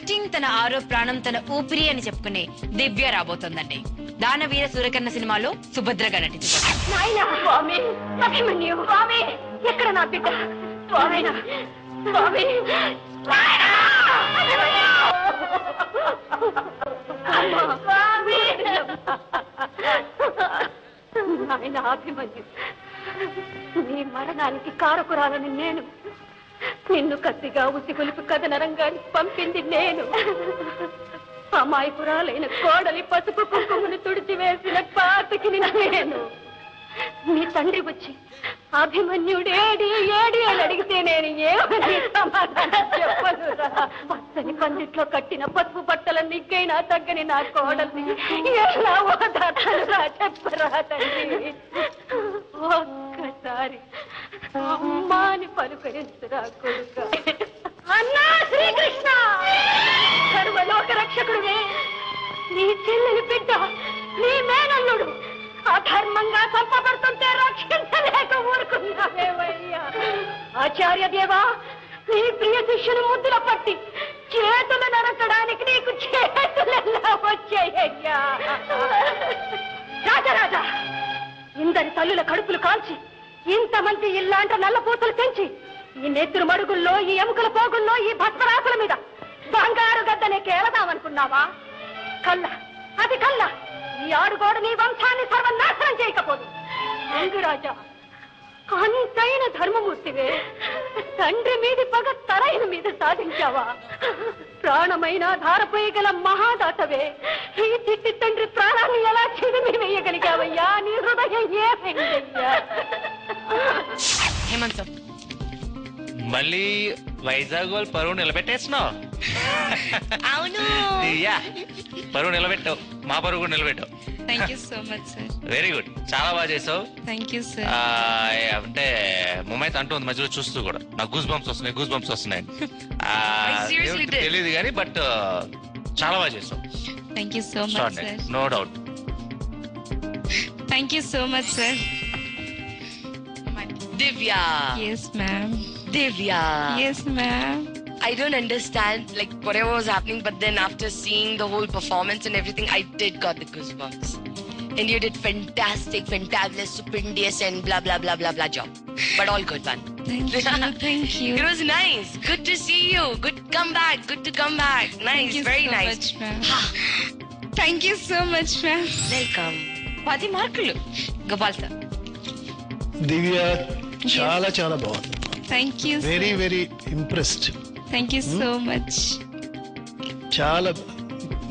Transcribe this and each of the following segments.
Acting తన ఆరో ప్రాణం తన ఊపిరి అని చెప్పుకునే దివ్య రాబోతోందండి. దానవీర సూరకర్ణ సినిమాలో సుభద్రగా నటించబోతోంది. ఎక్కడ నా బిడ్డ? నాయన అభిమన్యు, నీ మరణానికి కారకురాలని నేను, నిన్ను కత్తిగా ఉసిగొలిపి కథనరంగాన్ని పంపింది నేను, అమాయకురాలైన కోడలి పసుపు కుంకుమను తుడిచివేసిన పాతకి నేను. నీ తండ్రి వచ్చి అభిమన్యుడేడి ఏడి అని అడిగితే నేను ఏమని సమాధానం చెప్పనురా? పచ్చని పందిట్లో కట్టిన పసుపు బట్టల నిగ్గైనా తగ్గని నా కోడల్ని ఎలా ఓదార్చనురా? చెప్పరా తండ్రి, ఒక్కసారి అమ్మాని పలుకరించురా కొడుక. అన్నా శ్రీకృష్ణ, సర్వలోక రక్షకుడువే, నీ చెల్లెలి బిడ్డ, నీ మేనల్లుడు అధర్మంగా చంపబడుతుంటే రక్షించలేక ఊరుకున్నావేవయ్యా. ఆచార్య దేవా, నీ ప్రియ శిష్యుని ముద్దుల పట్టి చేతులు నరకడానికి నీకు చేతులెల్లా వచ్చాయ్యా. రాజరాజా, ఇందరి తల్లుల కడుపులు కాల్చి ఇంతమంది ఇల్లాంటి నల్లపూతలు పెంచి ఈ నెత్తురు మడుగుల్లో, ఈ ఎముకల పోగుల్లో, ఈ భస్మరాకుల మీద బంగారు గద్దనే కేవదామనుకున్నావా? కళ్ళ అది కళ్ళ. ఈ ఆడుగోడ నీ వంశాన్ని సర్వనాశనం చేయకపోదు. రంగురాజా, అంతైన ధర్మమూర్తివే, తండ్రి మీది పగ తరైన మీద సాధించావా? ప్రాణమైన ధారపోయగల మహాదాతవే, ఈ చిట్టి తండ్రి ప్రాణాన్ని ఎలా చిదిమి వేయగలిగావయ్యా? నీ హృదయం ఏమైందయ్యా? హేమంత్, మళ్ళీ వైజాగ్ వాళ్ళు పరువు నిలబెట్టేస్తున్నావు. అవును, పరువు నిలబెట్టావు, మా పరువు కూడా నిలబెట్టావు. Thank you so much sir. Very good, చాలా బాగా చేసావు. Thank you sir. అంటే ముమ్మైతే అంటుంది మధ్యలో చూస్తూ కూడా నాకు గూస్ బంప్స్ వస్తున్నాయి. తెలియదు కానీ బట్ చాలా బాగా చేసావు. Thank you so much sir. No doubt. Thank you so much sir. Divya. Yes, ma'am. Divya. Yes, ma'am. I don't understand like whatever was happening, but then after seeing the whole performance and everything, I did got the goosebumps. And you did fantastic, fantabulous, stupendous, and blah blah blah blah blah job. But all good, man. Thank you. Thank you. It was nice. Good to see you. Good to come back. Good to come back. Nice. Thank you very so nice. much, ma'am. Thank you so much, ma'am. Welcome. 10 మార్కులు Gopal sir. దివ్య చాలా చాలా బాగుంది. Thank you. Very very impressed. Thank you so much. చాలా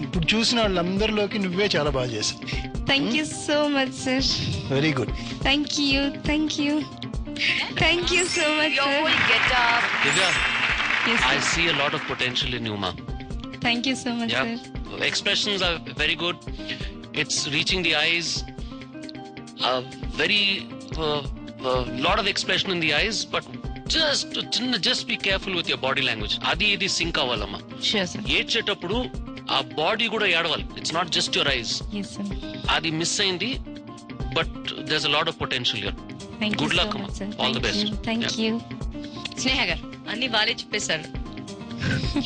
ఇప్పుడు చూసిన వాళ్ళందరిలోకి నువ్వే చాలా బాగా చేసావు. Thank you so much, sir. Very good. Thank you. Thank you. Thank you so much, Your sir. whole get up. Divya, Yes, I sir. see a lot of potential in you, ma. Thank you so much, Yeah, sir. expressions are very good. It's reaching the eyes. Very lot of expression in the eyes, but just be careful with your body language. Adi idi sync avalama. Sure, sir. ఏడ్చేటప్పుడు ఆ body కూడా ఏడవాలి. It's not just your eyes. Yes, sir. అది miss అయింది, but there's a lot of potential here. Thank Good you luck, so Amma. much, sir. All the Thank best. you. Thank Yeah. you. స్నేహ గారు అన్ని వాళ్ళే చెప్పేశారు.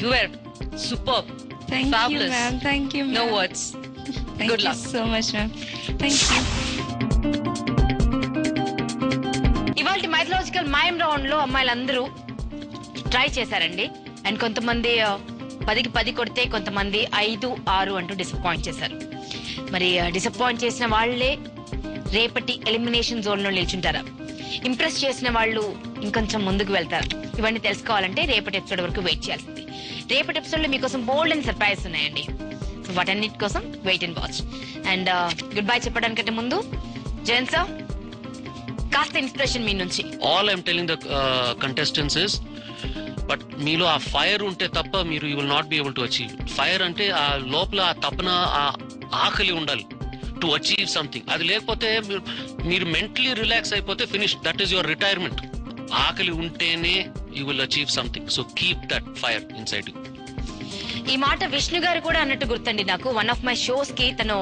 You were superb. Thank Fabulous. you, ma'am. Thank you, ma'am. No words. Thank Good you luck. so much, ma'am. Thank you. ఇవాళ mythological mime round లో అమ్మాయిలందరూ try చేశారండి. And కొంతమంది 10కి 10 కొడితే, కొంతమంది 5, 6 అంటూ డిసప్పాయింట్ చేశారు. మరి డిసప్పాయింట్ చేసిన వాళ్లే రేపటి ఎలిమినేషన్ జోన్ లో నిల్చుంటారా, ఇంప్రెస్ చేసిన వాళ్ళు ఇంకొంచెం ముందుకు వెళ్తారు? ఇవన్నీ తెలుసుకోవాలంటే రేపటి ఎపిసోడ్ వరకు వెయిట్ చేయాల్సింది. రేపటి ఎపిసోడ్ లో మీకోసం బోల్డ్ అండ్ సర్ప్రైజ్ ఉన్నాయండి. సో వాటన్నిటి కోసం wait and watch. And good bye చెప్పడానికంటే ముందు జయన్ సార్, కాస్త ఇన్స్పిరేషన్ మీ నుంచి. All I'm telling the contestants is, but మీలో ఆ ఫైర్ ఉంటే తప్ప మీరు you will not be able to achieve. Fire అంటే ఆ లోపల ఆ తపన, ఆ ఆకలి ఉండాలి టు అచీవ్ సంథింగ్. అది లేకపోతే మీరు మెంటలీ రిలాక్స్ అయిపోతే finish, that is your retirement. ఆకలి ఉంటేనే you will achieve something. So keep that fire inside you. ఈ మాట విష్ణు గారు కూడా అన్నట్టు గుర్తండి నాకు. వన్ ఆఫ్ మై షోస్ కి తను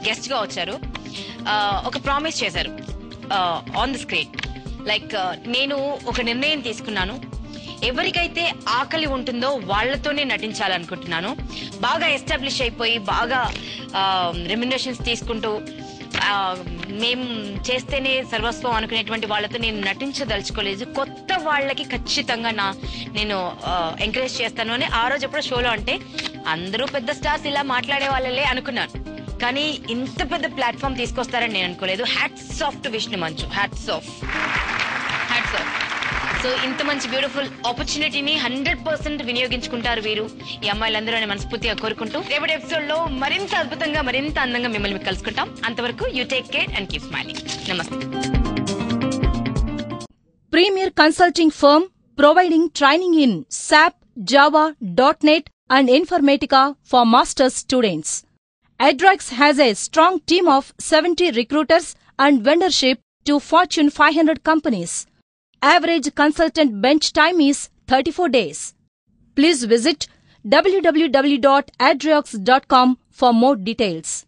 గెస్ట్ గా వచ్చారు. ఒక ప్రామిస్ చేశారు ఆన్ ద స్క్రీన్. లైక్ నేను ఒక నిర్ణయం తీసుకున్నాను, ఎవరికైతే ఆకలి ఉంటుందో వాళ్లతోనే నటించాలనుకుంటున్నాను. బాగా ఎస్టాబ్లిష్ అయిపోయి బాగా రెమ్యునరేషన్స్ తీసుకుంటూ మేము చేస్తేనే సర్వస్వం అనుకునేటువంటి వాళ్ళతో నేను నటించదలుచుకోలేదు. కొత్త వాళ్ళకి ఖచ్చితంగా నేను ఎంకరేజ్ చేస్తాను అని ఆ రోజు ఎప్పుడో షోలో అంటే అందరూ పెద్ద స్టార్స్ ఇలా మాట్లాడే వాళ్ళలే అనుకున్నాను. కానీ ఇంత పెద్ద ప్లాట్ఫామ్ తీసుకొస్తారని నేను అనుకోలేదు. హ్యాట్స్ ఆఫ్ టు విష్ణు మంచు, హ్యాట్స్ ఆఫ్. సో ఇంత మంచి బ్యూటిఫుల్ ఆపర్చునిటీని 100% వినియోగించుకుంటారు వీరు, ఈ అమ్మాయిలందరూ అని మనస్ఫూర్తిగా కోరుకుంటూ రేపటి ఎపిసోడ్ లో మరింత అద్భుతంగా మరింత అందంగా మిమ్మల్ని కలుసుకుంటాం. అంతవరకు you take care and keep smiling. నమస్తే. Premier Consulting Firm providing training in SAP, Java, .NET and Informatica for master's students. Adrox has a strong team of 70 recruiters and vendorship to Fortune 500 companies. Average consultant bench time is 34 days. Please visit www.adrox.com for more details.